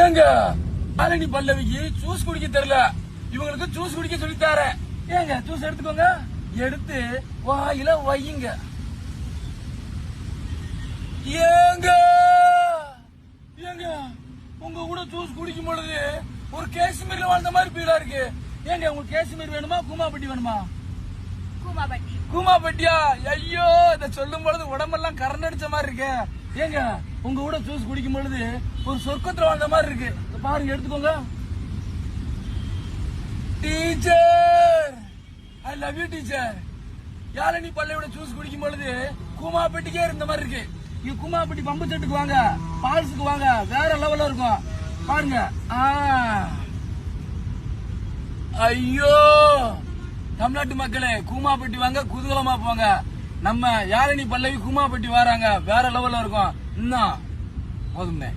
ஏங்க யாழினி பல்லவிக்கு ஜூஸ் குடிக்க தெரியல, இவங்களுக்கு ஜூஸ் குடிக்க சொல்லி தரேன். ஏங்க ஜூஸ் எடுத்துக்கோங்க, எடுத்து வாயில வையுங்க. ஏங்க ஏங்க உங்க கூட ஜூஸ் குடிக்கும் பொழுது ஒரு காஷ்மீர்ல வாழ்ந்த மாதிரி ஃபீலா இருக்கு. ஏங்க உங்களுக்கு காஷ்மீர் வேணுமா கூமாப்பட்டி வேணுமா? கூமாப்பட்டியா? ஐயோ இத சொல்லும் பொழுது உடம்பெல்லாம் கரண்ட் அடிச்ச மாதிரி இருக்கு. ஏங்க உங்க கூட ஜூஸ் குடிக்கும் பொழுது ஒரு சொர்க்கத்துல வாழ்ந்த மாதிரி இருக்கு. பாருங்க எடுத்துக்கோங்க. Teacher I love you teacher. Yazhini பல்லையோட ஜூஸ் குடிக்கும் பொழுது கூமாப்பட்டிக்கே இருந்த மாதிரி இருக்கு. இங்க கூமாப்பட்டி பம்பு செட்டுக்கு வாங்க, பால்ஸுக்கு வாங்க, வேற லெவல்ல இருக்கும். பாருங்க. ஐயோ தமிழ்நாட்டு மக்களே, கூமாப்பட்டி வாங்க, குதூகலமா போங்க. நம்ம யாழினி பல்லவி கூமாப்பட்டி வராங்க, வேற லெவல்ல இருக்கும். இன்னும் போதுமே.